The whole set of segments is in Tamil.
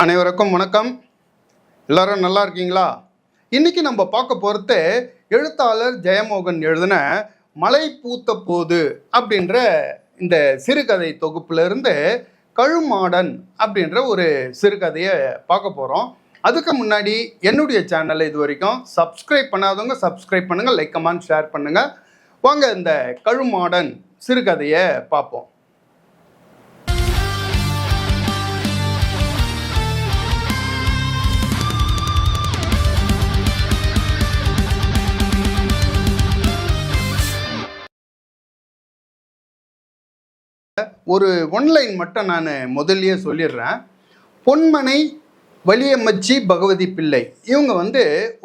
அனைவருக்கும் வணக்கம். எல்லாரும் நல்லா இருக்கீங்களா? இன்னைக்கு நம்ம பார்க்க போகிறது எழுத்தாளர் ஜெயமோகன் எழுதின மலை பூத்த போது அப்படின்ற இந்த சிறுகதை தொகுப்பிலிருந்து கழுமாடன் அப்படின்ற ஒரு சிறுகதையை பார்க்க போகிறோம். அதுக்கு முன்னாடி என்னுடைய சேனலை இது வரைக்கும் சப்ஸ்கிரைப் பண்ணாதவங்க சப்ஸ்கிரைப் பண்ணுங்கள், லைக் கமெண்ட் ஷேர் பண்ணுங்கள். வாங்க இந்த கழுமாடன் சிறுகதையை பார்ப்போம். ஒரு ஒன்லைன் மட்டும் நான் முதல்லயே சொல்லிடுறேன். பொன்மனை வலியம்மச்சி பகவதி பிள்ளை இவங்க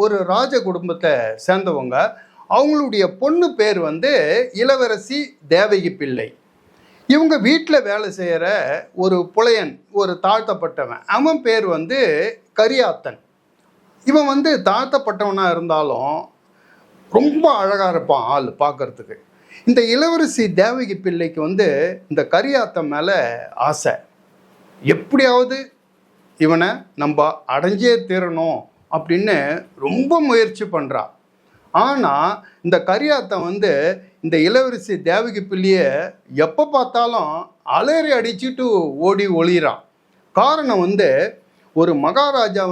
ஒரு ராஜ குடும்பத்தை சேர்ந்தவங்க. அவங்களுடைய பொண்ணு பேர் இளவரசி தேவகி பிள்ளை. இவங்க வீட்டில் வேலை செய்கிற ஒரு புலையன், ஒரு தாழ்த்தப்பட்டவன். அவன் பேர் கரியாத்தன். இவன் தாழ்த்தப்பட்டவனாக இருந்தாலும் ரொம்ப அழகாக இருப்பான் ஆள் பார்க்கறதுக்கு. இந்த இளவரசி தேவகி பிள்ளைக்கு இந்த கரியாத்தன் மேலே ஆசை. எப்படியாவது இவனை நம்ம அடைஞ்சே தீரணும் அப்படின்னு ரொம்ப முயற்சி பண்ணுறா. ஆனால் இந்த கரியாத்தன் இந்த இளவரசி தேவகி பிள்ளையை எப்போ பார்த்தாலும் அலறி அடிச்சுட்டு ஓடி ஒளிகிறான். காரணம் ஒரு மகாராஜா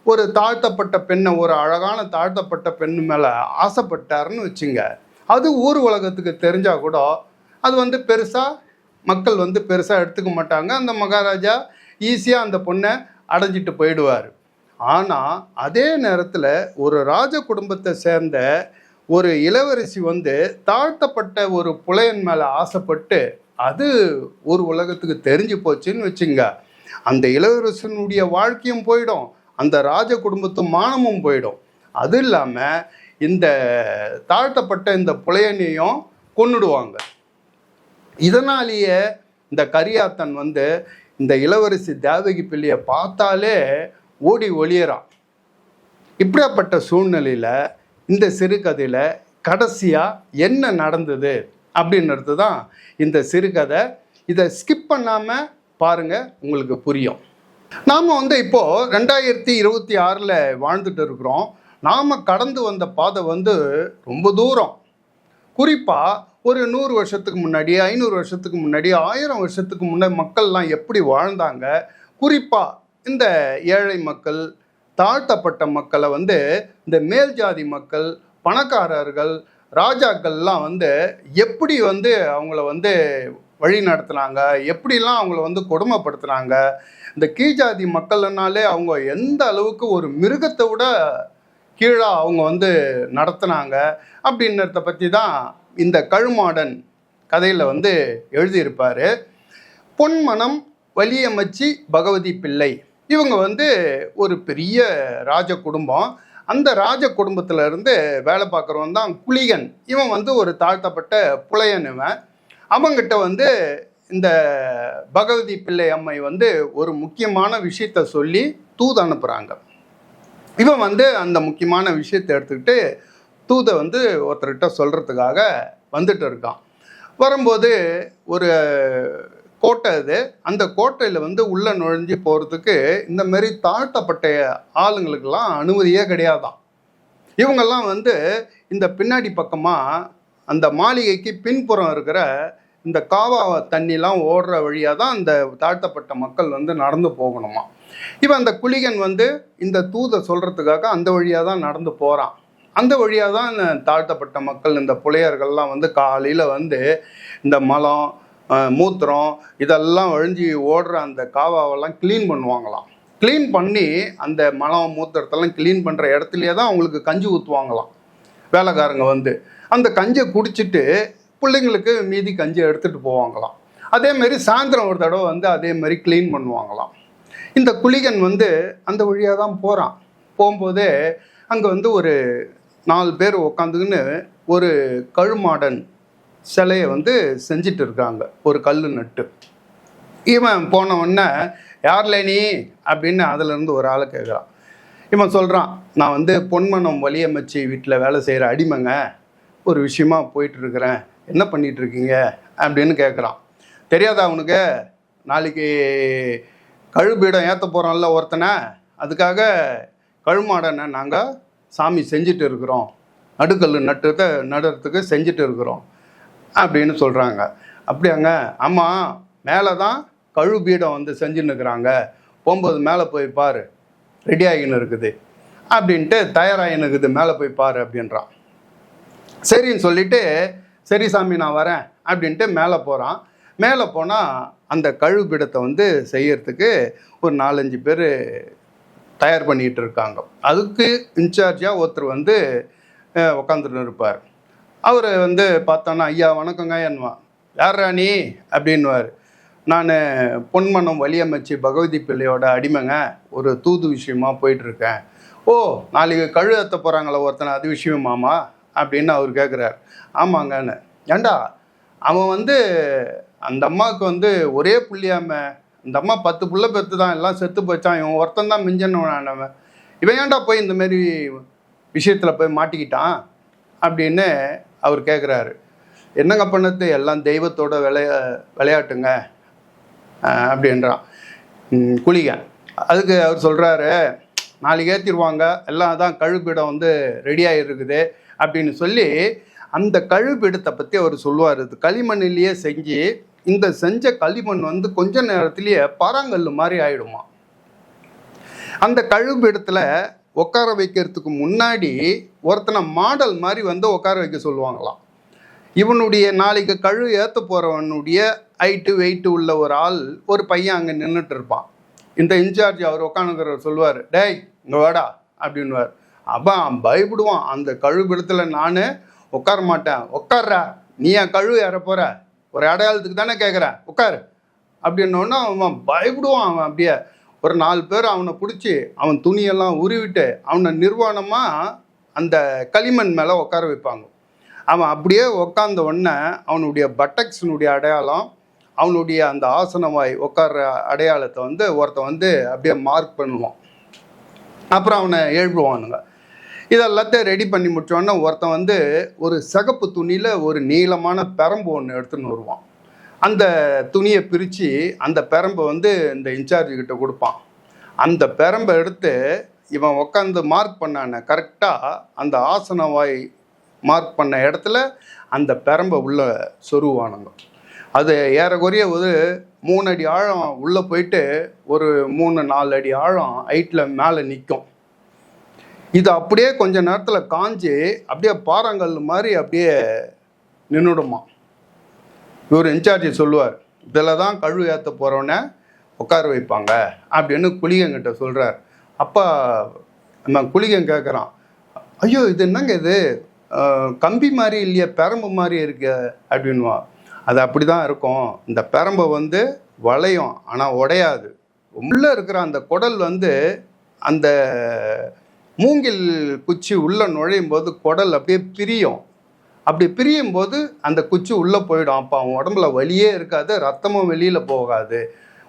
ஒரு தாழ்த்தப்பட்ட பெண்ணை, ஒரு அழகான தாழ்த்தப்பட்ட பெண்ணு மேலே ஆசைப்பட்டாருன்னு வச்சுங்க. அது ஊர் உலகத்துக்கு தெரிஞ்சால் கூட அது பெருசாக மக்கள் பெருசாக எடுத்துக்க மாட்டாங்க. அந்த மகாராஜா ஈஸியாக அந்த பொண்ணை அடைஞ்சிட்டு போயிடுவார். ஆனால் அதே நேரத்தில் ஒரு ராஜ குடும்பத்தை சேர்ந்த ஒரு இளவரசி தாழ்த்தப்பட்ட ஒரு புலையன் மேலே ஆசைப்பட்டு அது ஒரு உலகத்துக்கு தெரிஞ்சு போச்சுன்னு வச்சுங்க. அந்த இளவரசனுடைய வாழ்க்கையும் போயிடும், அந்த ராஜ குடும்பத்து மானமும் போயிடும். அது இல்லாமல் இந்த தாழ்த்தப்பட்ட இந்த புலையனையும் கொன்னுடுவாங்க. இதனாலேயே இந்த கரியாத்தன் இந்த இளவரசி தேவகி பிள்ளையை பார்த்தாலே ஓடி ஒளியறான். இப்படிப்பட்ட சூழ்நிலையில் இந்த சிறுகதையில் கடைசியாக என்ன நடந்தது அப்படின்றது தான் இந்த சிறுகதை. இதை ஸ்கிப் பண்ணாமல் பாருங்கள், உங்களுக்கு புரியும். நாம் இப்போது 2026 வாழ்ந்துட்டு இருக்கிறோம். நாம் கடந்து வந்த பாதை ரொம்ப தூரம். குறிப்பாக ஒரு 100 வருஷத்துக்கு முன்னாடி, 500 வருஷத்துக்கு முன்னாடி, 1000 வருஷத்துக்கு முன்னாடி மக்கள்லாம் எப்படி வாழ்ந்தாங்க. குறிப்பாக இந்த ஏழை மக்கள், தாழ்த்தப்பட்ட மக்களை இந்த மேல் ஜாதி மக்கள், பணக்காரர்கள், ராஜாக்கள்லாம் எப்படி அவங்கள வழி நடத்துனாங்க, எப்படிலாம் அவங்கள கொடுமைப்படுத்துனாங்க. இந்த கீழ்ஜாதி மக்கள்னாலே அவங்க எந்த அளவுக்கு ஒரு மிருகத்தை விட கீழே அவங்க நடத்துனாங்க அப்படின்றத பற்றி தான் இந்த கழுமாடன் கதையில் எழுதியிருப்பார். பொன்மனம் வலியம்மச்சி பகவதி பிள்ளை இவங்க ஒரு பெரிய ராஜ குடும்பம். அந்த ராஜ குடும்பத்தில் இருந்து வேலை பார்க்குறவன் தான் குளிகன். இவன் ஒரு தாழ்த்தப்பட்ட புலையன். அவங்கிட்ட இந்த பகவதி பிள்ளை அம்மை ஒரு முக்கியமான விஷயத்த சொல்லி தூது அனுப்புகிறாங்க. இவன் அந்த முக்கியமான விஷயத்தை எடுத்துக்கிட்டு தூதை ஒருத்தர்கிட்ட சொல்கிறதுக்காக வந்துட்டு இருக்கான். வரும்போது ஒரு கோட்டை, அது அந்த கோட்டையில் உள்ளே நுழைஞ்சி போகிறதுக்கு இந்த மாதிரி தாழ்த்தப்பட்ட ஆளுங்களுக்கெல்லாம் அனுமதியே கிடையாதான். இவங்கெல்லாம் இந்த பின்னாடி பக்கமாக அந்த மாளிகைக்கு பின்புறம் இருக்கிற இந்த காவா தண்ணிலாம் ஓடுற வழியாக தான் இந்த தாழ்த்தப்பட்ட மக்கள் நடந்து போகணுமா. இவன் அந்த குளிகன் இந்த தூதை சொல்கிறதுக்காக அந்த வழியாக தான் நடந்து போகிறான். அந்த வழியாக தான் தாழ்த்தப்பட்ட மக்கள், இந்த புலையர்கள்லாம் காலையில் இந்த மலம் மூத்திரம் இதெல்லாம் வழிஞ்சி ஓடுற அந்த காவாவெல்லாம் க்ளீன் பண்ணுவாங்களாம். க்ளீன் பண்ணி அந்த மலம் மூத்திரத்தெல்லாம் க்ளீன் பண்ணுற இடத்துலையே தான் அவங்களுக்கு கஞ்சி ஊற்றுவாங்களாம் வேலைக்காரங்க. அந்த கஞ்சியை குடிச்சிட்டு பிள்ளைங்களுக்கு மீதி கஞ்சி எடுத்துகிட்டு போவாங்களாம். அதேமாரி சாயந்தரம் ஒரு தடவை அதேமாதிரி க்ளீன் பண்ணுவாங்களாம். இந்த குளிகன் அந்த வழியாக தான் போகிறான். போகும்போதே அங்கே ஒரு 4 பேர் உக்காந்துக்கின்னு ஒரு கழுமாடன் சிலையை செஞ்சிட்டு இருக்காங்க, ஒரு கல் நட்டு. இவன் போன உடனே யார்ல நீ அப்படின்னு அதிலேருந்து ஒரு ஆளை கேட்குறான். இவன் சொல்கிறான், நான் பொன்மனம் வலியம்மச்சி வீட்டில் வேலை செய்கிற அடிமைங்க, ஒரு விஷயமா போயிட்டுருக்கிறேன், என்ன பண்ணிகிட்ருக்கீங்க அப்படின்னு கேட்குறான். தெரியாதா அவனுக்கு நாளைக்கு கழுபீடம் ஏற்ற போகிறோம்ல ஒருத்தனை, அதுக்காக கழுமாடனை நாங்கள் சாமி செஞ்சுட்டு இருக்கிறோம், நடுக்கல் நடுறதுக்கு செஞ்சுட்டு இருக்கிறோம் அப்படின்னு சொல்கிறாங்க. அப்படியாங்க? ஆமாம், மேலே தான் கழுபீடம் வந்து செஞ்சுன்னு இருக்கிறாங்க, போகும்போது மேலே போய் பாரு, ரெடி ஆகின்னு இருக்குது அப்படின்ட்டு, தயாராகின்னு இருக்குது, மேலே போய் பாரு அப்படின்றான். சரின்னு சொல்லிட்டு, சரி சாமி நான் வரேன் அப்படின்ட்டு மேலே போகிறான். மேலே போனால் அந்த கழுபீடத்தை வந்து செய்யறதுக்கு ஒரு 4-5 பேர் தயார் பண்ணிகிட்டு இருக்காங்க. அதுக்கு இன்சார்ஜாக ஒருத்தர் வந்து உக்காந்துட்டு இருப்பார். அவர் வந்து பார்த்தோன்னா, ஐயா வணக்கங்க என்னவா, யார் ராணி அப்படின்வார். நான் பொன்மனம் வலியமைச்சு பகவதி பிள்ளையோட அடிமைங்க, ஒரு தூது விஷயமா போயிட்டுருக்கேன். ஓ, நாளைக்கு கழு ஏற்ற போகிறாங்களே ஒருத்தனை, அது விஷயமாமா அப்படின்னு அவர் கேட்குறார். ஆமாங்கன்னு. ஏண்டா அவன் வந்து அந்த அம்மாவுக்கு வந்து ஒரே புள்ளியாம, அந்த அம்மா 10 புள்ள பெற்று தான், எல்லாம் செத்து போச்சான், இவன் ஒருத்தன் தான் மிஞ்சனவன், இவன் ஏன்டா போய் இந்த மாதிரி விஷயத்தில் போய் மாட்டிக்கிட்டான் அப்படின்னு அவர் கேட்குறாரு. என்னங்க பண்ணது, எல்லாம் தெய்வத்தோட விளையாட்டுங்க அப்படின்றான் குளிகன். அதுக்கு அவர் சொல்கிறாரு, நாளைக்கு ஏற்றிடுவாங்க, எல்லாம் அதான் கழுபீடம் வந்து ரெடியாக இருக்குது அப்படின்னு சொல்லி அந்த கழுபீடத்தை பற்றி அவர் சொல்லுவார். இது களிமண்ணிலேயே செஞ்சு, இந்த செஞ்ச களிமண் வந்து கொஞ்ச நேரத்திலேயே பாறாங்கல் மாதிரி ஆயிடுமா. அந்த கழுபீடத்தில் உட்கார வைக்கிறதுக்கு முன்னாடி ஒருத்தனை மாடல் மாதிரி வந்து உட்கார வைக்க சொல்லுவாங்களாம். இவனுடைய நாளைக்கு கழு ஏற்ற போகிறவனுடைய ஹைட்டு வெயிட்டு உள்ள ஒரு ஆள், ஒரு பையன் அங்கே நின்றுட்டு இருப்பான். இந்த இன்சார்ஜ் அவர் உட்காந்துக்கிறவர் சொல்லுவார், டேய் இங்கே வாடா அப்படின்வார். அவன் பயப்படுவான். அந்த கழுபீடத்தில் நான் உட்கார மாட்டேன். உட்கார்றா, நீ என் கழு ஏற போகிற, ஒரு அடையாளத்துக்கு தானே கேட்குறேன், உட்காரு அப்படின்னோன்னா அவன் பயப்படுவான். அவன் அப்படியே ஒரு 4 பேர் அவனை பிடிச்சி அவன் துணியெல்லாம் உருவிட்டு அவனை நிர்வாணமாக அந்த களிமண் மேலே உட்கார வைப்பாங்க. அவன் அப்படியே உட்காந்த உடனே அவனுடைய பட்டக்ஸினுடைய அடையாளம், அவனுடைய அந்த ஆசனவாய் உட்கார்ற அடையாளத்தை வந்து ஒருத்தன் வந்து அப்படியே மார்க் பண்ணுவான். அப்புறம் அவனை எழுப்புவானுங்க. இதெல்லாத்தையும் ரெடி பண்ணி முடிச்சோடனே ஒருத்தன் வந்து ஒரு சிகப்பு துணியில் ஒரு நீளமான பெரம்பு ஒன்று எடுத்துன்னு வருவான். அந்த துணியை பிரித்து அந்த பெரம்பை வந்து இந்த இன்சார்ஜுக்கிட்ட கொடுப்பான். அந்த பெரம்பை எடுத்து இவன் உட்காந்து மார்க் பண்ணான கரெக்டாக அந்த ஆசனவாய் மார்க் பண்ண இடத்துல அந்த பெரம்பை உள்ள சொருவானுங்க. அது ஏறக்குறைய ஒரு 3 அடி ஆழம் உள்ளே போயிட்டு ஒரு 3-4 அடி ஆழம் ஹைட்டில் மேலே நிற்கும். இது அப்படியே கொஞ்ச நேரத்தில் காஞ்சி அப்படியே பாறாங்கல் மாதிரி அப்படியே நின்றுடுமா. இவர் இன்சார்ஜி சொல்லுவார், இதில் தான் கழு ஏற்ற போகிறவனே உட்கார வைப்பாங்க அப்படின்னு குளிகங்கிட்ட சொல்கிறார். அப்போ நம்ம குளிகன் கேட்குறான், ஐயோ இது என்னங்க இது கம்பி மாதிரி இல்லையா, பெரம்பு மாதிரி இருக்கு அப்படின்வா. அது அப்படி தான் இருக்கும், இந்த பெரம்பை வந்து வளையும் ஆனால் உடையாது. உள்ளே இருக்கிற அந்த குடல் வந்து அந்த மூங்கில் குச்சி உள்ளே நுழையும் போது குடல் அப்படியே பிரியும். அப்படி பிரியும் போது அந்த குச்சி உள்ளே போயிடும். அப்போ அவன் உடம்புல வலியே இருக்காது, ரத்தமும் வெளியில் போகாது,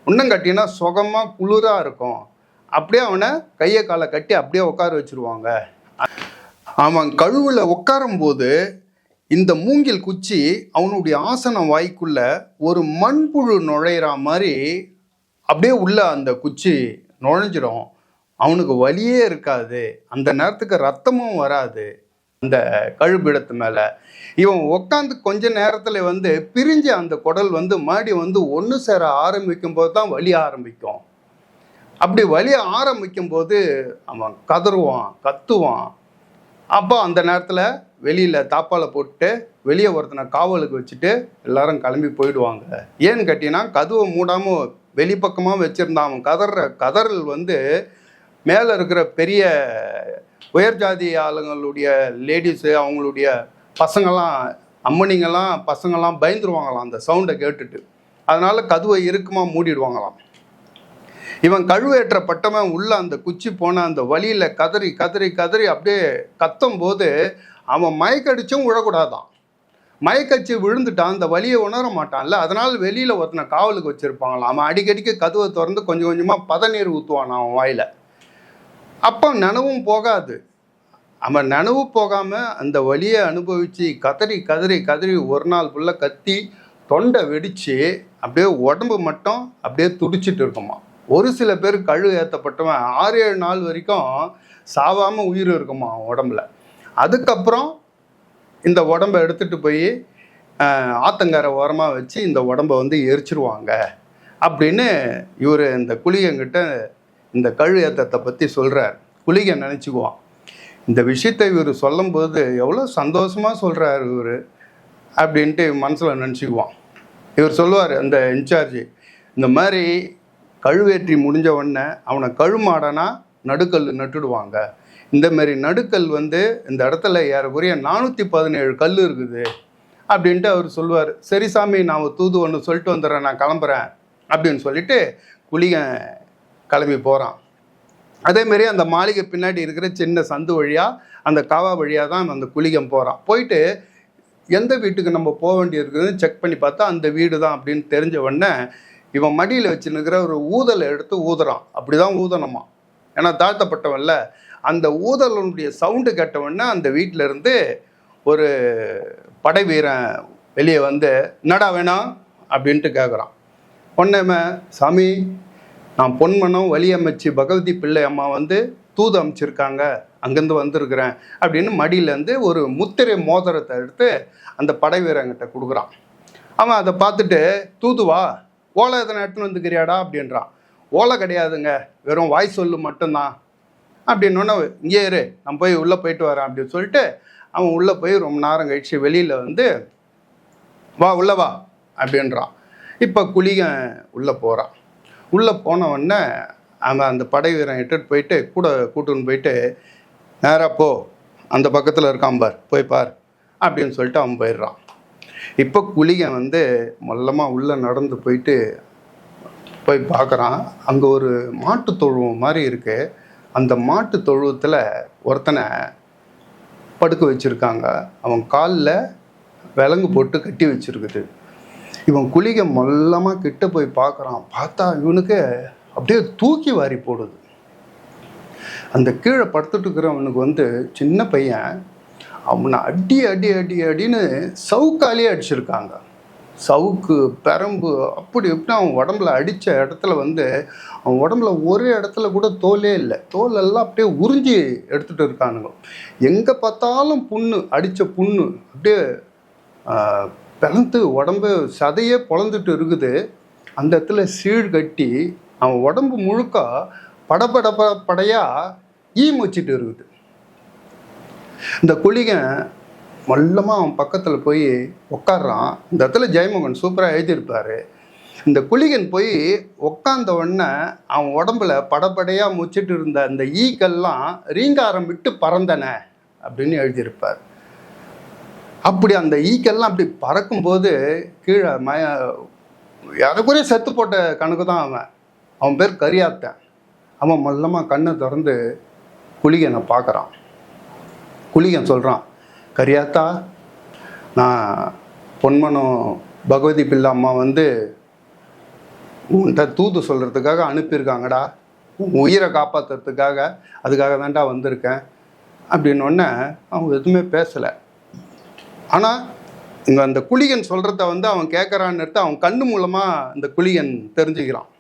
இன்னும் கட்டினா சுகமாக குளிராக இருக்கும். அப்படியே அவனை கையை காலை கட்டி அப்படியே உட்கார வச்சுருவாங்க. அவன் கழுவில் உட்காரும்போது இந்த மூங்கில் குச்சி அவனுடைய ஆசனம் வாய்க்குள்ள ஒரு மண்புழு நுழையிற மாதிரி அப்படியே உள்ள அந்த குச்சி நுழைஞ்சிடும். அவனுக்கு வலியே இருக்காது, அந்த நேரத்துக்கு ரத்தமும் வராது. அந்த கழுபீடத்து மேலே இவன் உட்காந்து கொஞ்ச நேரத்தில் வந்து பிரிஞ்சு அந்த குடல் வந்து மாடி வந்து ஒன்று சேர ஆரம்பிக்கும் போது தான் வலி ஆரம்பிக்கும். அப்படி வலி ஆரம்பிக்கும் போது அவன் கதறுவான், கத்துவான். அப்போ அந்த நேரத்தில் வெளியில் தாப்பாலை போட்டு வெளியே ஒருத்தனை காவலுக்கு வச்சுட்டு எல்லாரும் கிளம்பி போயிடுவாங்க. ஏன்னு கேட்டிங்கன்னா கதவை மூடாமல் வெளிப்பக்கமாக வச்சுருந்தான். அவன் கதறல் வந்து மேலே இருக்கிற பெரிய உயர் ஜாதி ஆளுங்களுடைய லேடிஸு, அவங்களுடைய பசங்கள்லாம், அம்மனிங்கெல்லாம் பசங்கள்லாம் பயந்துருவாங்களாம் அந்த சவுண்டை கேட்டுட்டு. அதனால் கதவை இறுக்கமாக மூடிடுவாங்களாம். இவன் கழுவேற்றப்பட்டவன் உள்ள அந்த குச்சி போன அந்த வழியில் கதறி கதறி கதறி அப்படியே கத்தும் போது அவன் மயக்கடிச்சும் விழக்கூடாதான். மயக்கடிச்சு விழுந்துட்டான், அந்த வலியை உணர மாட்டான்ல, அதனால் வெளியில் ஒருத்தனை காவலுக்கு வச்சுருப்பாங்களாம். அவன் அடிக்கடிக்கு கதவை திறந்து கொஞ்சம் கொஞ்சமாக பதநீர் ஊற்றுவான் அவன் வாயில். அப்போ நனவும் போகாது. அவன் நனவு போகாமல் அந்த வலியை அனுபவித்து கதறி கதறி கதறி ஒரு நாள் ஃபுல்லாக கத்தி தொண்டை வெடித்து அப்படியே உடம்பு மட்டும் அப்படியே துடிச்சிட்டு இருக்குமா. ஒரு சில பேர் கழு ஏற்றப்பட்டவன் 6-7 நாள் வரைக்கும் சாவாமல் உயிர் இருக்குமா உடம்புல. அதுக்கப்புறம் இந்த உடம்பை எடுத்துகிட்டு போய் ஆத்தங்கரை ஓரமாக வச்சு இந்த உடம்பை வந்து எரிச்சிருவாங்க அப்படின்னு இவர் இந்த குளிகங்கிட்ட இந்த கழு ஏற்றத்தை பற்றி சொல்கிறார். குளிகன் நினச்சிக்குவான் இந்த விஷயத்தை இவர் சொல்லும்போது எவ்வளோ சந்தோஷமாக சொல்கிறார் இவர் அப்படின்ட்டு மனசில் நினச்சிக்குவான். இவர் சொல்லுவார் அந்த இன்சார்ஜ், இந்த மாதிரி கழுவேற்றி முடிஞ்ச உடனே அவனை கழுமாடனா நடுக்கல் நட்டுடுவாங்க. இந்த மாதிரி நடுக்கல் வந்து இந்த இடத்துல ஏறக்குறைய 417 கல் இருக்குது அப்படின்ட்டு அவர் சொல்லுவார். சரி சாமி, நான் தூது ஒன்று சொல்லிட்டு வந்துடுறேன், நான் கிளம்புறேன் அப்படின்னு சொல்லிட்டு குளிகன் கிளம்பி போகிறான். அதேமாரி அந்த மாளிகை பின்னாடி இருக்கிற சின்ன சந்து வழியாக அந்த காவா வழியாக தான் அந்த குளிகன் போகிறான். போயிட்டு எந்த வீட்டுக்கு நம்ம போக வேண்டியிருக்குதுன்னு செக் பண்ணி பார்த்தா அந்த வீடு தான் அப்படின்னு தெரிஞ்ச உடனே இவன் மடியில் வச்சுன்னுக்கிற ஒரு ஊதலை எடுத்து ஊதுறான். அப்படி தான் ஊதணுமா, ஏன்னா தாழ்த்தப்பட்டவன்ல. அந்த ஊதலனுடைய சவுண்டு கேட்டவொடனே அந்த வீட்டில் இருந்து ஒரு படை வீரன் வெளியே வந்து என்னடா வேணாம் அப்படின்ட்டு கேட்குறான். பொன்னேமே, சாமி நான் பொன்மனம் வலியமைச்சு பகவதி பிள்ளை அம்மா வந்து தூது அமைச்சிருக்காங்க, அங்கேருந்து வந்திருக்கிறேன் அப்படின்னு மடியிலேருந்து ஒரு முத்திரை மோதிரத்தை எடுத்து அந்த படை வீரங்கிட்ட கொடுக்குறான். அவன் அதை பார்த்துட்டு தூதுவா ஓலை எதனை எடுத்துன்னு வந்துக்கிறியாடா அப்படின்றான். ஓலை கிடையாதுங்க, வெறும் வாய் சொல்லு மட்டும்தான் அப்படின்னோடனே இங்கே இரு, நான் போய் உள்ளே போயிட்டு வரேன் அப்படின்னு சொல்லிட்டு அவன் உள்ளே போய் ரொம்ப நேரம் கழிச்சு வெளியில் வந்து வா உள்ளே வா அப்படின்றான். இப்போ குளிகன் உள்ளே போகிறான். உள்ளே போனவொடனே அவன் அந்த படை வீரன் இட்டுட்டு போயிட்டு கூட கூட்டுன்னு போயிட்டு நேராக போ, அந்த பக்கத்தில் இருக்கான் பார், போய் பார் அப்படின்னு சொல்லிட்டு அவன் போயிடுறான். இப்போ குளிகன் வந்து மொல்லமாக உள்ளே நடந்து போயிட்டு போய் பார்க்குறான். அங்கே ஒரு மாட்டு தொழுவம் மாதிரி இருக்குது. அந்த மாட்டு தொழுவத்தில் ஒருத்தனை படுக்க வச்சுருக்காங்க. அவன் காலில் விலங்கு போட்டு கட்டி வச்சுருக்குது. இவன் குளிகன் மொல்லமாக கிட்ட போய் பார்க்குறான். பார்த்தா இவனுக்கு அப்படியே தூக்கி வாரி போடுது. அந்த கீழே படுத்துட்டு இருக்கிறவனுக்கு வந்து சின்ன பையன், அவனை அடி அடி அடி அடின்னு சவுக்காலேயே அடிச்சிருக்காங்க. சவுக்கு பெரம்பு அப்படி எப்படி அவன் உடம்புல அடித்த இடத்துல வந்து அவன் உடம்புல ஒரு இடத்துல கூட தோலே இல்லை. தோல் எல்லாம் அப்படியே உறிஞ்சி எடுத்துகிட்டு இருக்கானுங்க. எங்கே பார்த்தாலும் புண்ணு, அடித்த புண்ணு அப்படியே பிளந்து உடம்பு சதையே பொழந்துட்டு இருக்குது. அந்த இடத்துல சீழ் கட்டி அவன் உடம்பு முழுக்க படையாக ஈ மொச்சிட்டு இருக்குது. இந்த குளிகன் மொல்லமாக அவன் பக்கத்தில் போய் உட்காடுறான். இந்த இடத்துல ஜெயமோகன் சூப்பராக எழுதியிருப்பார். இந்த குளிகன் போய் உட்காந்த உடனே அவன் உடம்புல படப்படையாக முச்சிட்டு இருந்த அந்த ஈக்கெல்லாம் ரீங்காரம் விட்டு பறந்தன அப்படின்னு எழுதியிருப்பார். அப்படி அந்த ஈக்கெல்லாம் அப்படி பறக்கும்போது கீழே யாருக்குரிய செத்து போட்ட கணக்கு தான் அவன் பேர் கரியாத்தன். அவன் மொல்லமாக கண்ணை திறந்து குளிகனை பார்க்குறான். குளிகன் சொல்கிறான், கரியாத்தா, நான் பொன்மனம் பகவதி பிள்ளை அம்மா வந்து உன்கிட்ட தூது சொல்கிறதுக்காக அனுப்பியிருக்காங்கடா, உன் உயிரை காப்பாற்றுறதுக்காக, அதுக்காக தான்டா வந்திருக்கேன் அப்படின்னோடனே அவன் எதுவுமே பேசலை. ஆனால் இங்கே அந்த குளிகன் சொல்கிறத வந்து அவன் கேட்குறான்னு எடுத்து அவன் கண்ணு மூலமாக இந்த குளிகன் தெரிஞ்சுக்கிறான்.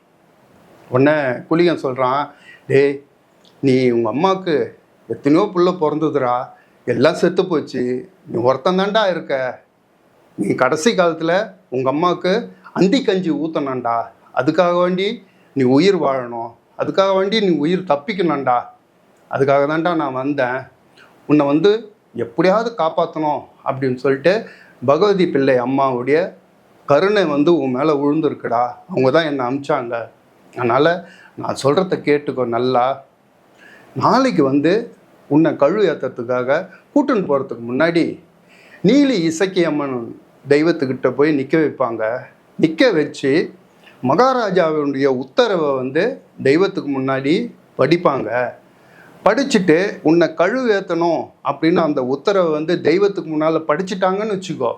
உடனே குளிகன் சொல்கிறான், டேய், நீ உங்கள் அம்மாவுக்கு எத்தனையோ புள்ள பிறந்ததுடா, எல்லாம் செத்து போச்சு, நீ ஒருத்தந்தாண்டா இருக்க, நீ கடைசி காலத்தில் உங்கள் அம்மாவுக்கு அந்தி கஞ்சி ஊற்றணும்டா, அதுக்காக வேண்டி நீ உயிர் வாழணும், அதுக்காக வேண்டி நீ உயிர் தப்பிக்கணும்டா, அதுக்காக தான்டா நான் வந்தேன், உன்னை வந்து எப்படியாவது காப்பாற்றணும் அப்படின்னு சொல்லிட்டு பகவதி பிள்ளை அம்மாவுடைய கருணை வந்து உன் மேலே விழுந்துருக்குடா, அவங்க தான் என்னை அனுப்பிச்சாங்க, அதனால் நான் சொல்கிறத கேட்டுக்கோ நல்லா. நாளைக்கு வந்து உன்னை கழு ஏற்றுறதுக்காக கூட்டுன்னு போகிறதுக்கு முன்னாடி நீலி இசக்கி அம்மன் தெய்வத்துக்கிட்ட போய் நிற்க வைப்பாங்க. நிற்க வச்சு மகாராஜாவுடைய உத்தரவை வந்து தெய்வத்துக்கு முன்னாடி படிப்பாங்க. படிச்சுட்டு உன்னை கழு ஏற்றணும் அப்படின்னு அந்த உத்தரவை வந்து தெய்வத்துக்கு முன்னால் படிச்சுட்டாங்கன்னு வச்சுக்கோ,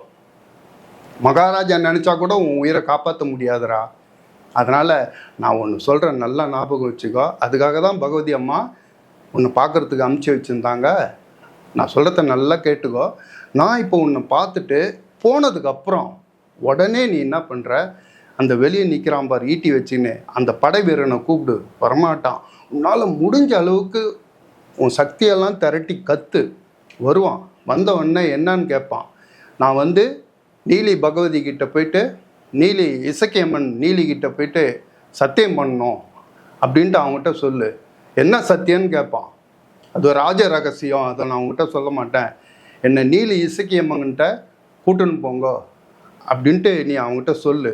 மகாராஜா நினச்சா கூட உன் உயிரை காப்பாற்ற முடியாதுடா. அதனால் நான் ஒன்று சொல்கிறேன், நல்லா ஞாபகம் வச்சுக்கோ, அதுக்காக தான் பகவதி அம்மா உன்னை பார்க்குறதுக்கு அமுச்சு வச்சுருந்தாங்க, நான் சொல்கிறத நல்லா கேட்டுக்கோ. நான் இப்போ உன்னை பார்த்துட்டு போனதுக்கப்புறம் உடனே நீ என்ன பண்ணுற, அந்த வெளியே நிற்கிறான் பார் ஈட்டி வச்சுன்னு, அந்த படை வீரனை கூப்பிடு, வரமாட்டான். உன்னால் முடிஞ்ச அளவுக்கு உன் சக்தியெல்லாம் திரட்டி கற்று வருவான். வந்த உடனே என்னான்னு கேட்பான். நான் வந்து நீலி பகவதி கிட்ட போயிட்டு, நீலி இசக்கியம்மன் நீலி கிட்ட போயிட்டு சத்தியம் பண்ணணும் அப்படின்ட்டு அவங்ககிட்ட சொல்லு. என்ன சத்தியம்னு கேட்பான். அது ஒரு ராஜ ரகசியம், அதை நான் அவங்ககிட்ட சொல்ல மாட்டேன். என்னை நீலி இசக்கியம்மன்கிட்ட கூட்டுன்னு போங்க அப்படின்ட்டு நீ அவங்ககிட்ட சொல்லு.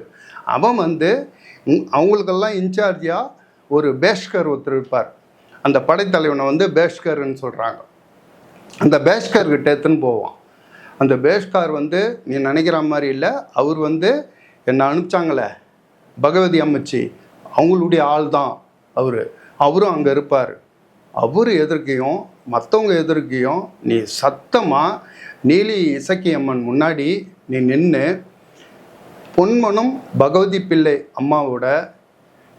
அவன் வந்து அவங்களுக்கெல்லாம் இன்சார்ஜாக ஒரு பேஷ்கர் ஒருத்தர் இருப்பார். அந்த படைத்தலைவனை வந்து பேஷ்கர்ன்னு சொல்கிறாங்க. அந்த பேஷ்கர்கிட்ட எடுத்துன்னு போவான். அந்த பேஷ்கார் வந்து நீ நினைக்கிற மாதிரி இல்லை, அவர் வந்து என்னை அனுப்பிச்சாங்களே பகவதி அம்மச்சி, அவங்களுடைய ஆள் தான் அவரும் அங்கே இருப்பார். அவர் எதிர்க்கையும் மற்றவங்க எதிர்க்கையும் நீ சத்தமாக நீலி இசக்கியம்மன் முன்னாடி நீ நின்று பொன்மனம் பகவதி பிள்ளை அம்மாவோட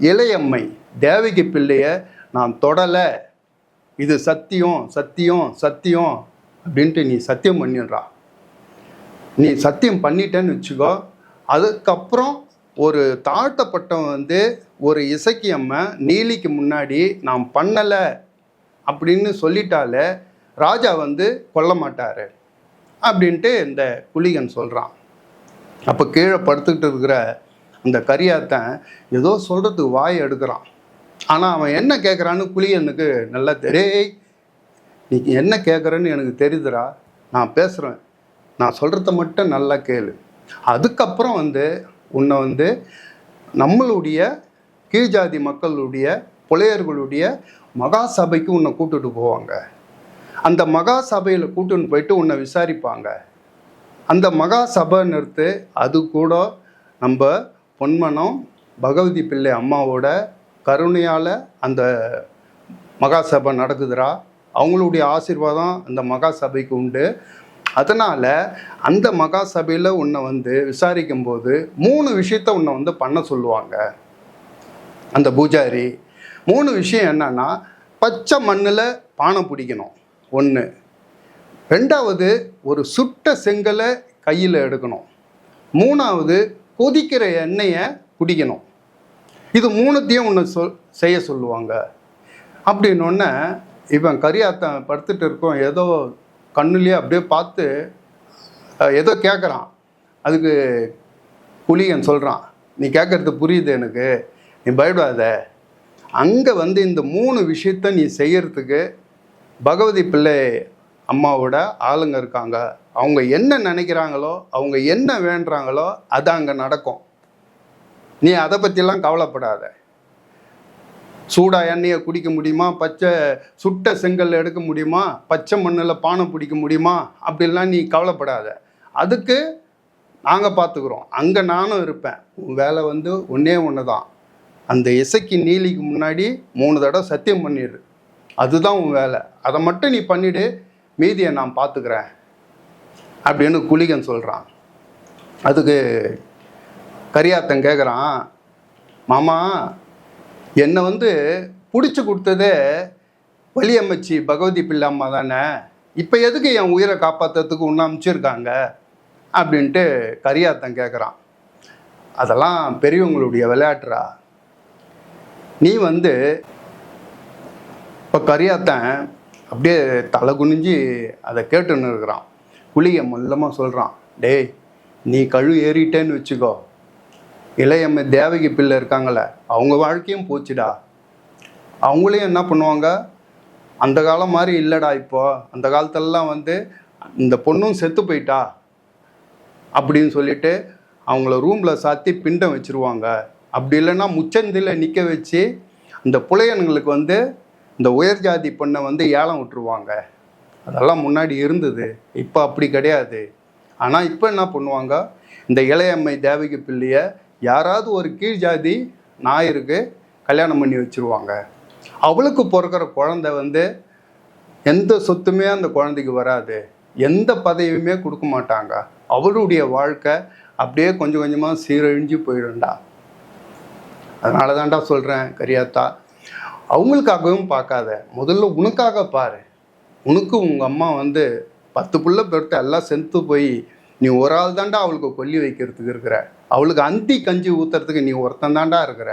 இளையம்மை தேவகி பிள்ளையை நான் தொடலை, இது சத்தியம் சத்தியம் சத்தியம் அப்படின்ட்டு நீ சத்தியம் பண்ணிடுறா. நீ சத்தியம் பண்ணிட்டேன்னு வச்சுக்கோ. அதுக்கப்புறம் ஒரு தாழ்த்தப்பட்டவன் வந்து ஒரு இசக்கியம்மை நீலிக்கு முன்னாடி நான் பண்ணலை அப்படின்னு சொல்லிட்டாலே ராஜா வந்து கொல்ல மாட்டார் அப்படின்ட்டு இந்த குளிகன் சொல்கிறான். அப்போ கீழே படுத்துக்கிட்டு இருக்கிற அந்த கரியாத்தன் ஏதோ சொல்கிறதுக்கு வாய் எடுக்கிறான். ஆனால் அவன் என்ன கேட்குறான்னு குளிகனுக்கு நல்லா தெரியும். நீ என்ன கேட்குறன்னு எனக்கு தெரியுதுடா, நான் பேசுகிறேன், நான் சொல்கிறத மட்டும் நல்லா கேளு. அதுக்கப்புறம் வந்து உன்னை வந்து நம்மளுடைய கீழ்ஜாதி மக்களுடைய புலையர்களுடைய மகா சபைக்கு உன்னை கூட்டுட்டு போவாங்க. அந்த மகா சபையில் கூட்டுன்னு போயிட்டு உன்னை விசாரிப்பாங்க. அந்த மகா சபை நிறுத்து, அது கூட நம்ம பொன்மனம் பகவதி பிள்ளை அம்மாவோட கருணையால் அந்த மகா சபை நடக்குதுரா. அவங்களுடைய ஆசீர்வாதம் அந்த மகா சபைக்கு உண்டு. அதனால் அந்த மகா சபையில் உன்னை வந்து விசாரிக்கும் போது 3 விஷயத்த உன்னை வந்து பண்ண சொல்லுவாங்க அந்த பூஜாரி. 3 விஷயம் என்னன்னா, பச்சை மண்ணில் பானை பிடிக்கணும் 1, 2வது ஒரு சுட்ட செங்கலை கையில் எடுக்கணும், 3வது கொதிக்கிற எண்ணெயை குடிக்கணும். இது 3த்தையும் உன்னை செய்ய சொல்லுவாங்க. அப்படின்னொன்னே இவன் கரியாத்தன் படுத்துட்டு இருக்கோம், ஏதோ கண்ணுலேயே அப்படியே பார்த்து ஏதோ கேட்குறான். அதுக்கு குளிகன் சொல்கிறான், நீ கேட்குறது புரியுது எனக்கு, நீ பயப்படாத. அங்கே வந்து இந்த 3 விஷயத்த நீ செய்யறதுக்கு பகவதி பிள்ளை அம்மாவோட ஆளுங்க இருக்காங்க. அவங்க என்ன நினைக்கிறாங்களோ, அவங்க என்ன வேண்டுறாங்களோ அது அங்கே நடக்கும். நீ அதை பற்றிலாம் கவலைப்படாத. சூடா எண்ணெயை குடிக்க முடியுமா, பச்சை சுட்ட செங்கல் எடுக்க முடியுமா, பச்சை மண்ணில் பானை பிடிக்க முடியுமா, அப்படிலாம் நீ கவலைப்படாத. அதுக்கு நாங்கள் பார்த்துக்குறோம், அங்கே நானும் இருப்பேன். உன் வேலை வந்து ஒன்றே ஒன்று தான், அந்த இசைக்கு நீலிக்கு முன்னாடி 3 தடவை சத்தியம் பண்ணிடு. அதுதான் உன் வேலை. அதை மட்டும் நீ பண்ணிவிடு, மீதியை நான் பார்த்துக்கிறேன் அப்படின்னு குளிகன் சொல்கிறான். அதுக்கு கரியாத்தன் கேட்குறான், மாமா என்னை வந்து பிடிச்சி கொடுத்ததே வலியம்மச்சி பகவதி பிள்ளை அம்மா தானே, இப்போ எதுக்கு என் உயிரை காப்பாற்றுறதுக்கு ஒன்று அமைச்சிருக்காங்க அப்படின்ட்டு கரியாத்தன் கேட்குறான். அதெல்லாம் பெரியவங்களுடைய விளையாட்டுறா. நீ வந்து இப்போ கரியாத்தன் அப்படியே தலை குனிஞ்சு அதை கேட்டுன்னு இருக்கிறான். குளிகை மொல்லமாக சொல்கிறான், டேய் நீ கழு ஏறிட்டேன்னு வச்சுக்கோ, இளையம்மை தேவகி பிள்ளை இருக்காங்களே அவங்க வாழ்க்கையும் போச்சுடா. அவங்களையும் என்ன பண்ணுவாங்க, அந்த காலம் மாதிரி இல்லைடா. இப்போ அந்த காலத்திலலாம் வந்து இந்த பொண்ணும் செத்து போயிட்டா அப்படின்னு சொல்லிட்டு அவங்கள ரூமில் சாத்தி பிண்டம் வச்சுருவாங்க. அப்படி இல்லைன்னா முச்சந்தில் நிற்க வச்சு இந்த புலையன்களுக்கு வந்து இந்த உயர் ஜாதி பொண்ணை வந்து ஏலம் விட்டுருவாங்க. அதெல்லாம் முன்னாடி இருந்தது, இப்போ அப்படி கிடையாது. ஆனால் இப்போ என்ன பண்ணுவாங்க, இந்த இளையம்மை தேவகி பிள்ளையை யாராவது ஒரு கீழ் ஜாதி நாயருக்கு கல்யாணம் பண்ணி வச்சுருவாங்க. அவளுக்கு பிறக்கிற குழந்தை வந்து எந்த சொத்துமே அந்த குழந்தைக்கு வராது, எந்த பதவியுமே கொடுக்க மாட்டாங்க. அவளுடைய வாழ்க்கை அப்படியே கொஞ்சம் கொஞ்சமாக சீரழிஞ்சு போயிடும்டா. அதனால தான்டா சொல்கிறேன் கரியாத்தா, அவங்களுக்காகவும் பார்க்காத, முதல்ல உனக்காக பாரு. உனக்கு உங்கள் அம்மா வந்து 10 புள்ள பெருத்த எல்லாம் செத்து போய் நீ ஒரு ஆள் தாண்டா அவளுக்கு கொல்லி வைக்கிறதுக்கு இருக்கிற, அவளுக்கு அந்தி கஞ்சி ஊற்றுறதுக்கு நீ ஒருத்தன் தாண்டா இருக்கிற,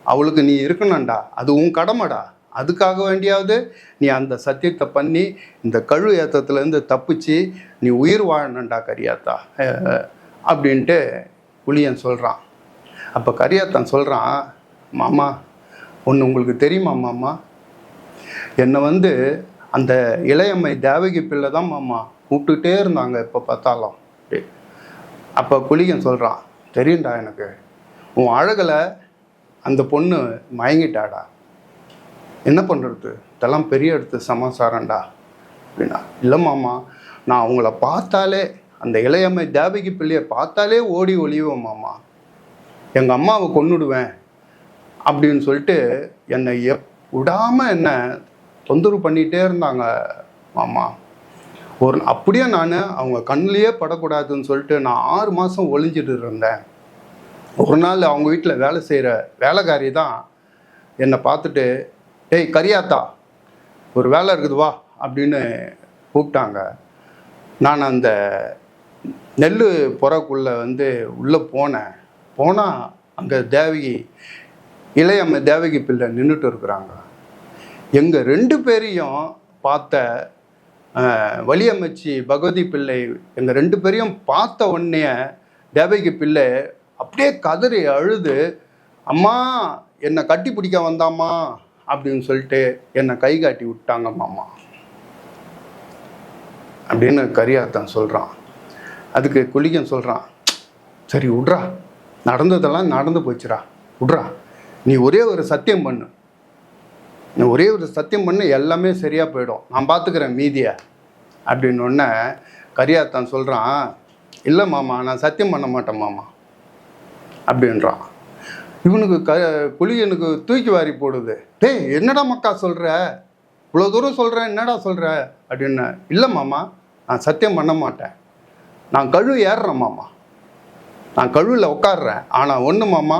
அவளுக்கு நீ இருக்கணும்டா, அது உன் கடமைடா. அதுக்காக வேண்டியாவது நீ அந்த சத்தியத்தை பண்ணி இந்த கழு ஏத்தத்துலேருந்து தப்பிச்சு நீ உயிர் வாழணும்டா கரியாத்தா அப்படின்ட்டு புலியன் சொல்கிறான். அப்போ கரியாத்தான் சொல்கிறான், மாமா ஒன்று உங்களுக்கு தெரியுமா மாமா, என்னை அந்த இளையம்மை தேவகி பிள்ளை தான் மாமா கூப்பிட்டுட்டே இருந்தாங்க எப்போ பார்த்தாலும். அப்போ புலிகன் சொல்கிறான், தெரியும்டா எனக்கு, உன் அழகில் அந்த பொண்ணு மயங்கிட்டாடா, என்ன பண்ணுறது, இதெல்லாம் பெரிய எடுத்து சமாசாரம்டா அப்படின்னா. இல்லை மாமா, நான் அவங்கள பார்த்தாலே, அந்த இளையம்மை தேவகி பிள்ளையை பார்த்தாலே ஓடி ஒளிவேன் மாமா, எங்கள் அம்மாவை கொன்னுடுவேன் அப்படின்னு சொல்லிட்டு என்னை விடாமல் என்னை தொந்தரவு பண்ணிகிட்டே இருந்தாங்க மாமா. அப்படியே நான் அவங்க கண்ணிலேயே படக்கூடாதுன்னு சொல்லிட்டு நான் 6 மாதம் ஒளிஞ்சிட்டு இருந்தேன். ஒரு நாள் அவங்க வீட்டில் வேலை செய்கிற வேலைக்காரி தான் என்னை பார்த்துட்டு, டேய் கரியாத்தா ஒரு வேலை இருக்குது வா அப்படின்னு கூப்பிட்டாங்க. நான் அந்த நெல் புறக்குள்ளே உள்ளே போனால் அங்கே இளையம்மை தேவகி பிள்ளை நின்றுட்டு இருக்கிறாங்க. எங்கள் 2 பேரையும் பார்த்த வலியமைச்சி பகவதி பிள்ளை எங்கள் 2 பேரையும் பார்த்த உடனே தேவகி பிள்ளை அப்படியே கதறி அழுது, அம்மா என்னை கட்டி பிடிக்க வந்தாம்மா அப்படின்னு சொல்லிட்டு என்னை கை காட்டி விட்டாங்க மாமா அப்படின்னு கரியாத்தான் சொல்கிறான். அதுக்கு குளிகன் சொல்கிறான், சரி விட்றா, நடந்ததெல்லாம் நடந்து போச்சுடா, விட்றா, நீ ஒரே ஒரு சத்தியம் பண்ணு, நீ ஒரே ஒரு சத்தியம் பண்ணு, எல்லாமே சரியாக போயிடும், நான் பார்த்துக்கிறேன் மீதியை அப்படின்னு ஒன்று. கரியாத்தான் சொல்கிறான், இல்லை மாமா நான் சத்தியம் பண்ண மாட்டேன் மாமா அப்படின்றான். இவனுக்கு புலிகனுக்கு தூக்கி வாரி போடுது. டேய் என்னடா மக்கா சொல்கிற, இவ்வளோ தூரம் சொல்கிறேன், என்னடா சொல்கிற அப்படின்னு. இல்லை மாமா நான் சத்தியம் பண்ண மாட்டேன், நான் கழு ஏறுறேன் மாமா, நான் கழுவில் உட்காடுறேன். ஆனால் ஒன்று மாமா,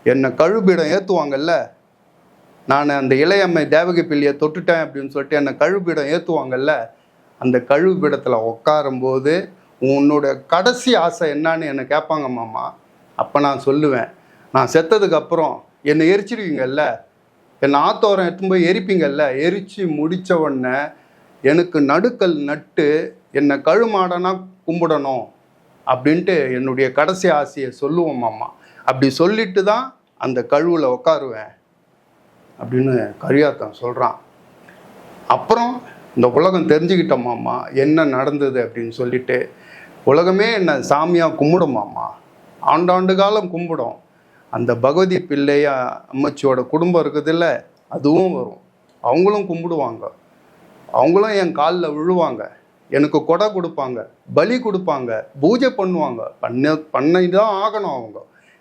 என்னை கழுபீடம் ஏற்றுவாங்கல்ல, நான் அந்த இளையம்மை தேவகி பிள்ளையை தொட்டுட்டேன் அப்படின்னு சொல்லிட்டு என்னை கழுபீடம் ஏற்றுவாங்கல்ல, அந்த கழுபீடத்தில் உட்காரும்போது உன்னோட கடைசி ஆசை என்னான்னு என்னை கேட்பாங்க மாமா. அப்போ நான் சொல்லுவேன், நான் செத்ததுக்கப்புறம் என்னை எரிச்சிடுவீங்கல்ல, என்னை ஆத்தோரம் எடுத்து போய் எரிப்பீங்கல்ல, எரித்து முடித்த உடனே எனக்கு நடுக்கல் நட்டு என்னை கழுமாடனா கும்பிடணும் அப்படின்ட்டு என்னுடைய கடைசி ஆசையை சொல்லுவோம் மாமா. அப்படி சொல்லிட்டு தான் அந்த கழுவில் உட்காருவேன் அப்படின்னு கரியாத்தான் சொல்கிறான். அப்புறம் இந்த உலகம் தெரிஞ்சுக்கிட்டோம் மாமா என்ன நடந்தது அப்படின்னு சொல்லிட்டு, உலகமே என்னை சாமியாக கும்பிடும் மாமா, ஆண்டாண்டு காலம் கும்பிடும். அந்த பகவதி பிள்ளையா அம்மச்சியோட குடும்பம் இருக்குதுல்ல, அதுவும் வரும், அவங்களும் கும்பிடுவாங்க, அவங்களும் என் காலில் விழுவாங்க, எனக்கு கொடை கொடுப்பாங்க, பலி கொடுப்பாங்க, பூஜை பண்ணுவாங்க, பண்ணி தான் ஆகணும். அவங்க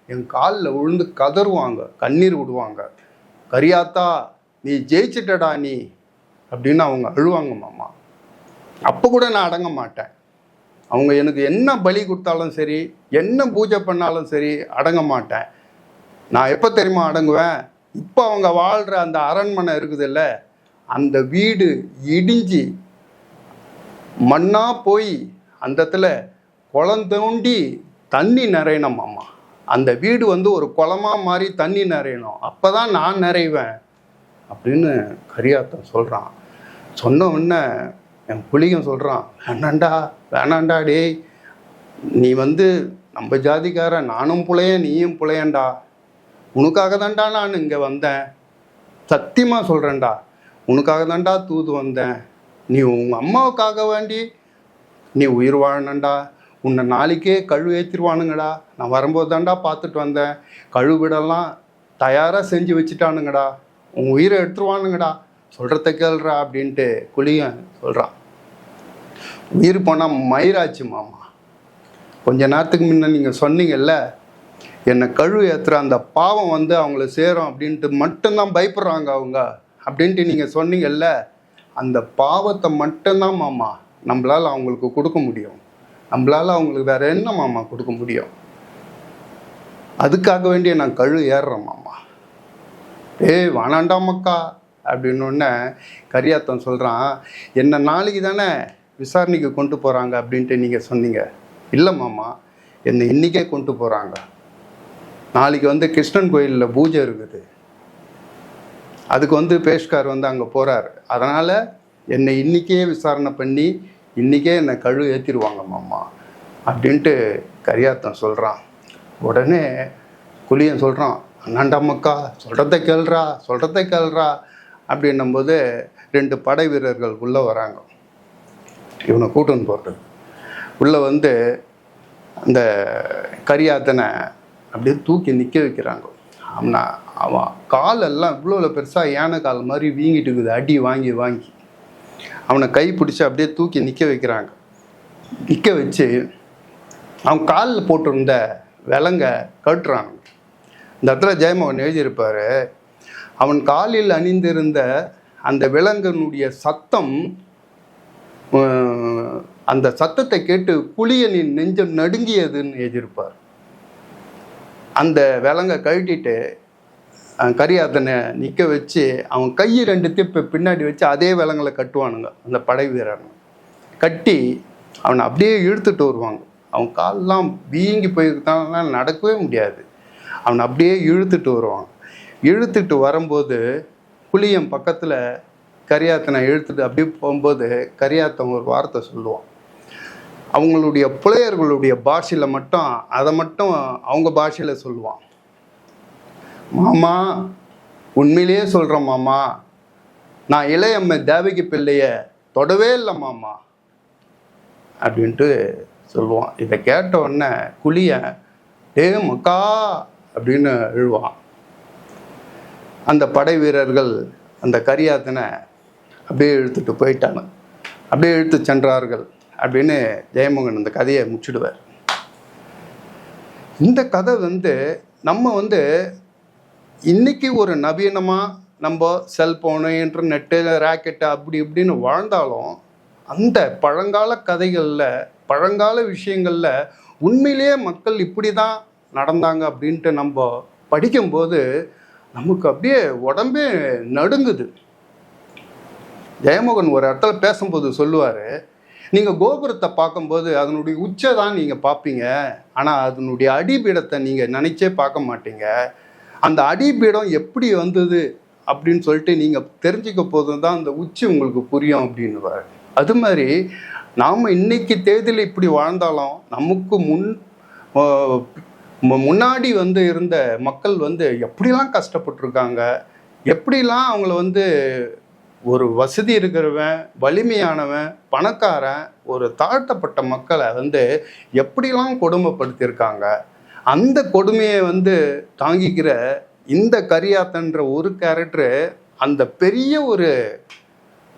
என் காலில் விழுந்து கதறுவாங்க, கண்ணீர் விடுவாங்க, கரியாத்தா நீ ஜெயிச்சிட்டடா நீ அப்படின்னு அவங்க அழுவாங்க மாமா. அப்போ கூட நான் அடங்க மாட்டேன். அவங்க எனக்கு என்ன பலி கொடுத்தாலும் சரி, என்ன பூஜை பண்ணாலும் சரி அடங்க மாட்டேன். நான் எப்போ தெரியுமா அடங்குவேன், இப்போ அவங்க வாழ்கிற அந்த அரண்மனை இருக்குதுல்ல, அந்த வீடு இடிஞ்சு மண்ணாக போய் அந்த இடத்துல குளம் தோண்டி தண்ணி நிறையணும் மாமா. அந்த வீடு ஒரு குளமாக மாறி தண்ணி நிறையணும், அப்போ தான் நான் நிறைவேன் அப்படின்னு கரியாத்தன் சொல்கிறான். சொன்ன உடனே என் புலிகன் சொல்கிறான், வேணாண்டா டேய், நீ நம்ம ஜாதிக்காரன், நானும் புலையன் நீயும் புலையன்டா, உனக்காக தான்டா நான் இங்கே வந்தேன், சத்தியமாக சொல்கிறேன்டா, உனக்காக தான்டா தூது வந்தேன், நீ உங்கள் அம்மாவுக்காக வேண்டி நீ உயிர் வாழணுண்டா, உன்னை நாளைக்கே கழு ஏற்றிடுவானுங்கடா, நான் வரும்போது தான்டா பார்த்துட்டு வந்தேன், கழுவிடெல்லாம் தயாராக செஞ்சு வச்சுட்டானுங்கடா, உன் உயிரை எடுத்துருவானுங்கடா, சொல்கிறத கேள்றா அப்படின்ட்டு குளியன் சொல்கிறான். உயிர் போனால் மயிராச்சு மாமா. கொஞ்ச நேரத்துக்கு முன்ன நீங்கள் சொன்னீங்கல்ல, என்னை கழு ஏற்றுற அந்த பாவம் அவங்கள சேரும் அப்படின்ட்டு மட்டும்தான் பயப்படுறாங்க அவங்க அப்படின்ட்டு நீங்கள் சொன்னீங்கல்ல, அந்த பாவத்தை மட்டும்தான் மாமா நம்மளால் அவங்களுக்கு கொடுக்க முடியும், நம்மளால் அவங்களுக்கு வேறு என்ன மாமா கொடுக்க முடியும், அதுக்காக வேண்டிய நான் கழு ஏறுறேன் மாமா. ஏய் வானாண்டா மக்கா அப்படின்னோடனே கரியாத்தன் சொல்கிறான், என்ன நாளைக்கு தானே விசாரணைக்கு கொண்டு போகிறாங்க அப்படின்ட்டு நீங்கள் சொன்னீங்க, இல்லை மாமா, என்னை இன்றைக்கே கொண்டு போகிறாங்க. நாளைக்கு வந்து கிருஷ்ணன் கோயிலில் பூஜை இருக்குது, அதுக்கு வந்து பேஷ்கார் வந்து அங்கே போகிறாரு. அதனால் என்னை இன்றைக்கே விசாரணை பண்ணி இன்றைக்கே என்னை கழு ஏற்றிடுவாங்க மாமா அப்படின்ட்டு கரியாத்தன் சொல்கிறான். உடனே குளியன் சொல்கிறான், அண்ணாண்டம்மக்கா சொல்கிறத கேள்றா அப்படின்னும்போது 2 படை வீரர்கள் உள்ளே வராங்க. இவனை கூட்டுன்னு போகிறது உள்ளே வந்து அந்த கரியாத்தனை அப்படியே தூக்கி நிற்க வைக்கிறாங்க. அவன் காலெல்லாம் இவ்வளோ பெருசாக யானை கால் மாதிரி வீங்கிட்டு இருக்குது, அடி வாங்கி வாங்கி. அவனை கை பிடிச்சி அப்படியே தூக்கி நிற்க வைக்கிறாங்க. நிற்க வச்சு அவன் காலில் போட்டிருந்த விலங்க கட்டுறாங்க. இந்த இடத்துல ஜெயமோகன் எழுதியிருப்பார், அவன் காலில் அணிந்திருந்த அந்த விலங்கனுடைய சத்தம், அந்த சத்தத்தை கேட்டு குளியனின் நெஞ்சம் நடுங்கியதுன்னு எழுதியிருப்பார். அந்த விலங்க கழட்டிட்டு கரியாத்தனை நிற்க வச்சு அவன் கை 2 திப்பு பின்னாடி வச்சு அதே விலங்களை கட்டுவானுங்க. அந்த படை வீரன் கட்டி அவனை அப்படியே இழுத்துட்டு வருவாங்க. அவன் காலெலாம் வீங்கி போயிருக்கான நடக்கவே முடியாது. அவனை அப்படியே இழுத்துட்டு வருவாங்க. இழுத்துட்டு வரும்போது புளியம் பக்கத்தில் கரியாத்தனை இழுத்துட்டு அப்படியே போகும்போது கரியாத்தன் ஒரு வார்த்தை சொல்லுவான். அவங்களுடைய புலையர்களுடைய பாஷையில் மட்டும் அதை மட்டும் அவங்க பாஷையில் சொல்லுவான். மாமா, உண்மையிலேயே சொல்கிறேன் மாமா, நான் இளையம்மை தேவகி பிள்ளைய தொடவே இல்லை மாமா அப்படின்ட்டு சொல்லுவான். இதை கேட்ட உடனே குளியன் டே மக்கா அப்படின்னு எழுவான். அந்த படை வீரர்கள் அந்த கரியாத்தனை அப்படியே இழுத்துட்டு போயிட்டாங்க. அப்படியே இழுத்து சென்றார்கள் அப்படின்னு ஜெயமோகன் அந்த கதையை முடிச்சிடுவார். இந்த கதை வந்து நம்ம வந்து இன்றைக்கி ஒரு நவீனமாக நம்ம செல்ஃபோனு, இன்டர்நெட்டு, ராக்கெட்டு அப்படி இப்படின்னு வாழ்ந்தாலும் அந்த பழங்கால கதைகளில், பழங்கால விஷயங்களில் உண்மையிலேயே மக்கள் இப்படி தான் நடந்தாங்க அப்படின்ட்டு நம்ம படிக்கும்போது நமக்கு அப்படியே உடம்பே நடுங்குது. ஜெயமோகன் ஒரு இடத்துல பேசும்போது சொல்லுவார், நீங்கள் கோபுரத்தை பார்க்கும்போது அதனுடைய உச்சை தான் நீங்கள் பார்ப்பீங்க, ஆனால் அதனுடைய அடிபீடத்தை நீங்கள் நினச்சே பார்க்க மாட்டீங்க. அந்த அடிபீடம் எப்படி வந்தது அப்படின்னு சொல்லிட்டு நீங்கள் தெரிஞ்சுக்க போது தான் அந்த உச்சி உங்களுக்கு புரியும் அப்படின்னுவார். அது மாதிரி நாம் இன்னைக்கு தேதியில் இப்படி வாழ்ந்தாலும் நமக்கு முன்னாடி வந்து இருந்த மக்கள் வந்து எப்படிலாம் கஷ்டப்பட்டுருக்காங்க, எப்படிலாம் அவங்கள வந்து ஒரு வசதி இருக்கிறவன், வலிமையானவன், பணக்காரன், ஒரு தாழ்த்தப்பட்ட மக்களை வந்து எப்படிலாம் கொடுமைப்படுத்தியிருக்காங்க. அந்த கொடுமையை வந்து தாங்கிக்கிற இந்த கரியாத்தன்ற ஒரு கேரக்டரு அந்த பெரிய ஒரு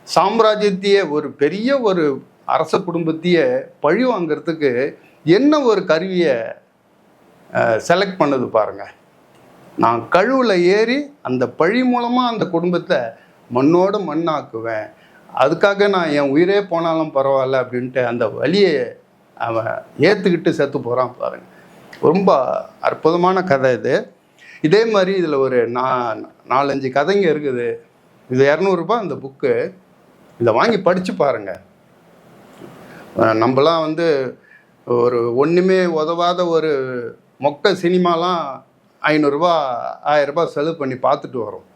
சாம்ராஜ்யத்தையே, ஒரு பெரிய ஒரு அரச குடும்பத்தையே பழி வாங்கிறதுக்கு என்ன ஒரு கருவியை செலக்ட் பண்ணது பாருங்க. நான் கழுவில் ஏறி அந்த பழி மூலமாக அந்த குடும்பத்தை மண்ணோடு மண்ணாக்குவேன், அதுக்காக நான் என் உயிரே போனாலும் பரவாயில்ல அப்படின்ட்டு அந்த வலியை அவன் ஏற்றுக்கிட்டு செத்து போகிறான் பாருங்கள். ரொம்ப அற்புதமான கதை இது. இதே மாதிரி இதில் ஒரு 4-5 கதைங்க இருக்குது. இது 200 ரூபாய் இந்த புக்கு. இதை வாங்கி படித்து பாருங்கள். நம்மளாம் வந்து ஒரு ஒன்றுமே உதவாத ஒரு மொக்க சினிமாலாம் 500 ரூபா 1000 ரூபாய் செலவு பண்ணி பார்த்துட்டு வரோம்.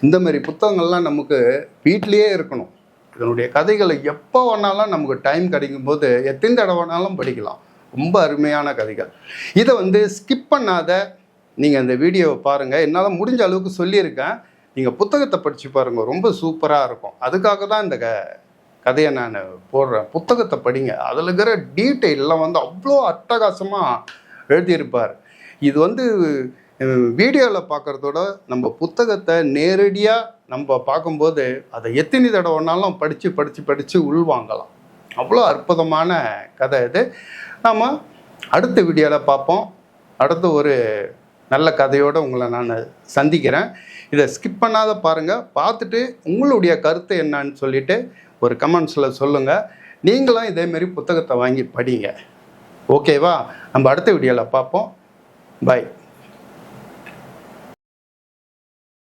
இந்த மாதிரி புத்தகங்கள்லாம் நமக்கு வீட்லேயே இருக்கணும். இதனுடைய கதைகளை எப்போ வேணாலும் நமக்கு டைம் கிடைக்கும்போது எத்தனை தடவை வேணாலும் படிக்கலாம். ரொம்ப அருமையான கதைகள். இதை வந்து ஸ்கிப் பண்ணாத நீங்கள் அந்த வீடியோவை பாருங்கள். என்னால் முடிஞ்ச அளவுக்கு சொல்லியிருக்கேன். நீங்கள் புத்தகத்தை படித்து பாருங்கள், ரொம்ப சூப்பராக இருக்கும். அதுக்காக தான் இந்த கதையை நான் போடுறேன். புத்தகத்தை படிங்க. அதில் இருக்கிற டீட்டெயிலெலாம் வந்து அவ்வளோ அட்டகாசமாக எழுதியிருப்பார். இது வந்து வீடியோவில் பார்க்குறதோட நம்ம புத்தகத்தை நேரடியாக நம்ம பார்க்கும்போது அதை எத்தனை தடவைனாலும் படித்து உள்வாங்கலாம். அவ்வளோ அற்புதமான கதை இது. நாம் அடுத்த வீடியோவில் பார்ப்போம். அடுத்த ஒரு நல்ல கதையோடு உங்களை நான் சந்திக்கிறேன். இதை ஸ்கிப் பண்ணாத பாருங்கள். பார்த்துட்டு உங்களுடைய கருத்து என்னன்னு சொல்லிவிட்டு ஒரு கமெண்ட்ஸில் சொல்லுங்கள். நீங்களும் இதேமாரி புத்தகத்தை வாங்கி படிங்க. ஓகேவா? நம்ம அடுத்த வீடியோவில் பார்ப்போம். பாய்.